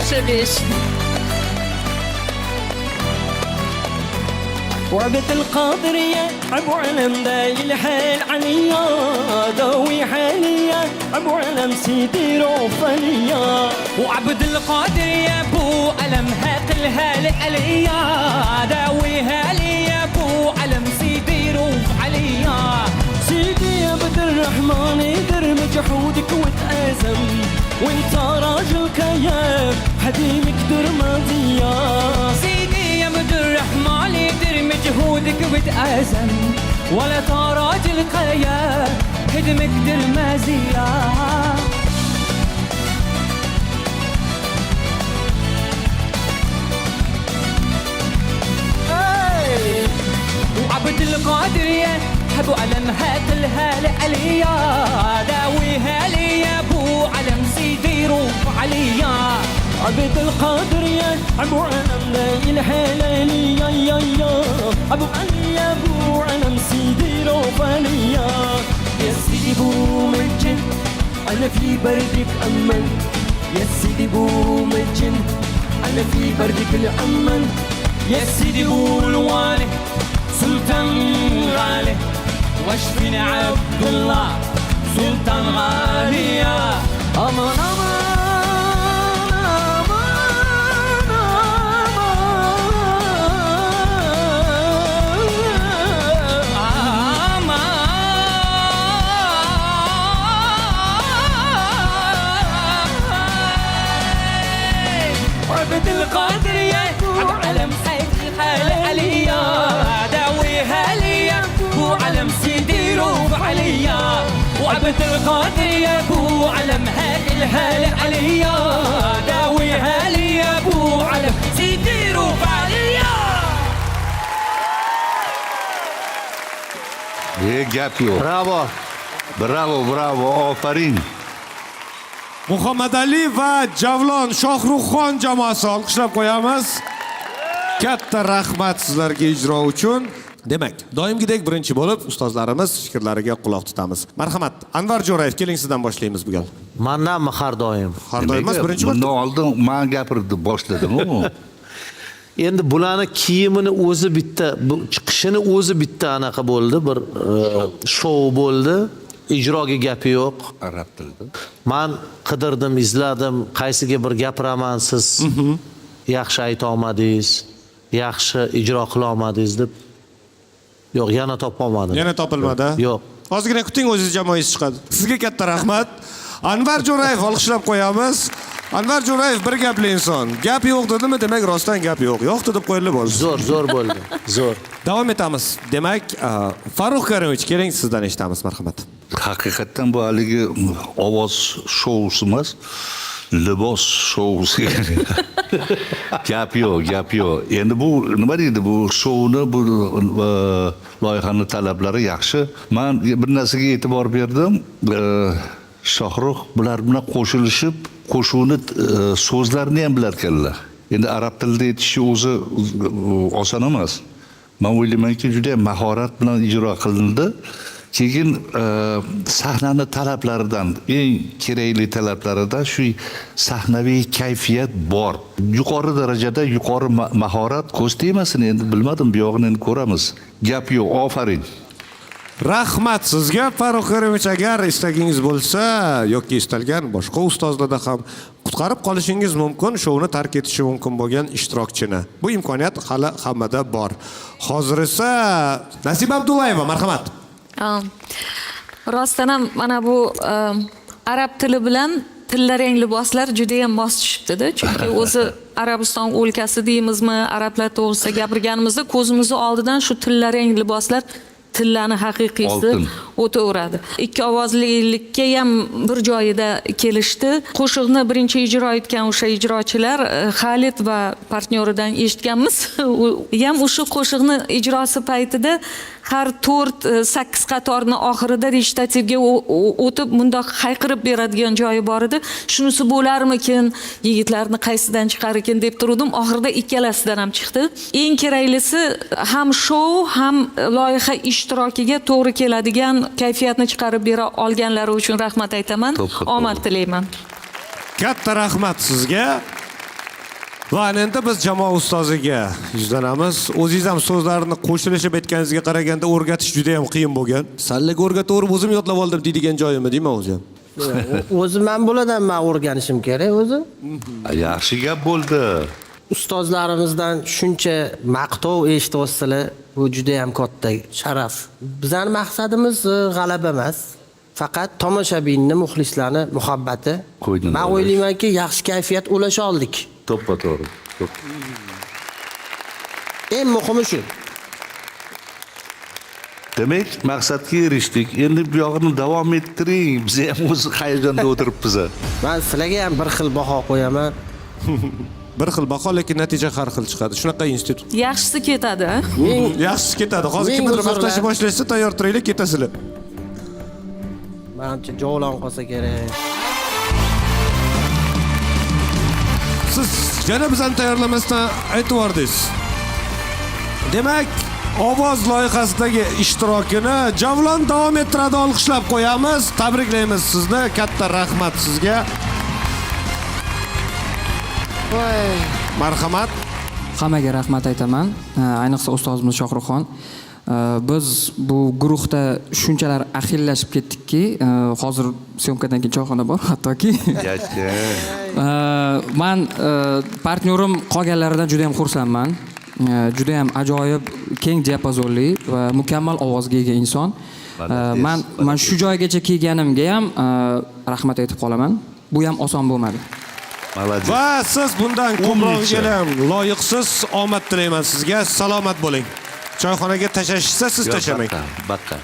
yaxshi besh. وعبة القادرية أبو علم دايل حال عليا ضوي حاليا أبو علم سيدي روفانيا وعبد القادر يا ابو علم هات الهال عليا داويها لي يا ابو علم سيدي روف عليا سيدي يا بدر الرحمن يدر مجحودك وتأزم وانت راجل كياب حديمك درمازية سيدي يا بدر الرحمن يدر مجهودك وتأزم ولا تراج القيا هدمك درمازية وعبد القادر يا ابو علم هات الهال عليا داويها لي يا ابو علم سيدي روف عليا عبد القادر يا أبو علم دايل حال عليا يا أبو علي يا أبو علم سيدي روفانيا يا سيدي بو مجن أنا في بردك أمن يا سيدي بو مجن أنا في بردك الأمن يا سيدي بو الوالي سلطان غالي واشفين عبد الله سلطان غالي يا أمان عبد القادر يا ابو علم حيث الحال عليا داويها لي ابو علم سيدي روف عليا وعبد القادر يا ابو علم هات الحال عليا داويها لي ابو علم سيدي روف عليا Gap yo'q. Bravo. Bravo, ofarin. Muhammad Ali va Javlon Shohruxxon jamoasi olqishlab qo'yamiz. Katta rahmat sizlarga ijro uchun. Demak, doimgidek birinchi bo'lib ustozlarimiz fikrlariga quloq tutamiz. Marhamat, Anvar Jo'rayev, keling sizdan boshlaymiz bugun. Mandanmi har doim? Har doim emas, birinchi Bundan bo'lib. oldin men gapirdi boshladim-ku. Endi bularni kiyimini o'zi bitta, bu chiqishini o'zi bitta anaqa bo'ldi, bir shou bo'ldi. Ijroga gapi yo'q. Arab tilida. Men qidirdim, izladim, qaysiga bir gapiraman siz yaxshi ayta olmadingiz, yaxshi ijro qila olmadingiz deb. Yo'q, yana topa olmadim. Yana topilmadi. Yo'q. Ozgina kuting, o'zingiz jamoangiz chiqadi. Sizga katta rahmat. Anvar Jo'rayev olqishlab qo'yamiz. Anvar Jo'rayev bir gapli inson. Gap yo'q dedimi, demak rostdan gap yo'q. Yo'qdi deb qo'yilib bo'ldi. Zo'r bo'ldi. Zo'r. Davom etamiz. Demak, Farruh Karimov, keling sizdan eshitamiz, marhamat. Haqiqatan bu haligi ovoz shousi emas, libos shousi. Gap yo'q. Endi bu nima deydi, bu shouni, bu loyihaning talablari yaxshi. Men bir narsaga e'tibor berdim. Shohruh bular bilan qo'shilishib, qo'shuvni so'zlarini ham bilar ekanlar. Endi arab tilida aytishi o'zi oson emas. Men o'ylaymanki, juda mahorat bilan ijro qilindi. Keyin sahnani talablaridan, eng kerakli talablarida shu sahnaviy kayfiyat bor. Yuqori darajada yuqori mahorat ko'z tegmasin, endi bilmadim, bu yog'ini endi ko'ramiz. Gap yo'q, ofarin. Rahmat sizga Farruh Karimov, agar istagingiz bo'lsa yoki istalgan boshqa ustozlarda ham qutqarib qolishingiz mumkin, shovni tark etishi mumkin bo'lgan ishtirokchini. Bu imkoniyat hali hammada bor. Hozir esa Nasiba Abdullayeva, marhamat. Rostdan ham mana bu arab tili bilan tillarang liboslar juda ham mos tushibdi-da. Chunki o'zi Arabiston o'lkasi deymizmi, arablar to'g'risida gapirganimizda ko'zimizni oldidan shu tillarang liboslar tillarni haqiqiysi o'taveradi. Ikki ovozlilikka ham bir joyida kelishdi. Qo'shiqni birinchi ijro etgan o'sha ijrochilar Xalid va partnyoridan eshitganmiz. Ham o'sha qo'shiqni ijrosi paytida har 4-8 qatorni oxirida rechitativga o'tib bundoq hayqirib beradigan joyi bor edi. Shunisi bo'larmikin, yigitlarni qaysidan chiqar ekan deb turdim. Oxirida ikkalasidan ham chiqdi. Eng keraklisi ham shou, ham loyiha ishtirokiga to'g'ri keladigan kayfiyatni chiqarib bera olganlari uchun rahmat aytaman. Omad tilayman. Katta rahmat sizga. Va endi biz jamoa ustoziga yuzlanamiz. O'zingiz ham so'zlarni qo'shilishib aytganingizga qaraganda o'rgatish juda ham qiyin bo'lgan. Sanlarga o'rgataverib o'zim yodlab oldim deydigan joyimi deyman o'zi ham. O'zi men bo'ladan men o'rganishim kerak o'zi. Yaxshi gap bo'ldi. Ustozlarimizdan shuncha maqtov eshityapsizlar, bu juda ham katta sharaf. Bizning maqsadimiz g'alaba emas, faqat tomoshabinni, muxlislarni muhabbati. Qo'yding, Men o'ylash. o'ylaymanki, yaxshi kayfiyat ulasha oldik. To'ppa-to'g'ri. Eng muhimi shu. Demak, maqsadga erishdik. Endi bu yog'ini davom ettiring. Biz ham o'z hayajonda o'tiribmiz. Men sizlarga ham bir xil baho qo'yaman. Bir xil baho, lekin natija har xil chiqadi. Shunaqa institut. Yaxshisi ketadi. Yaxshisi ketadi. Hozir Ming kimdir uzrlar. maqtashni boshlashsa, tayyor turinglar, ketasizlar. Menimcha javlon qolsa kerak. Siz yana bizani tayyorlamasdan aytib yubordingiz. Demak, ovoz loyihasidagi ishtirokini Javlon davom ettiradi, olqishlab qo'yamiz. Tabriklaymiz sizni. Katta rahmat sizga. Voy. Marhamat. Hammaga rahmat aytaman. Ayniqsa ustozimiz Shohruxxon. Biz bu guruhda shunchalar ahillashib ketdikki, hozir syomkadan keyin choyxona bor, hattoki. Yaxshi. Men partnyorim qolganlaridan juda ham xursandman. Juda ham ajoyib, keng diapazonli va mukammal ovozga ega inson. Men shu joygacha kelganimga ham rahmat aytib qolaman. Bu ham oson bo'lmadi. Maladiz. Va siz bundan ko'prog'iga Umidcha. ham loyiqsiz. Omad tilayman sizga. Salomat bo'ling. Choyxonaga tashashsa siz tashamang. Bakka.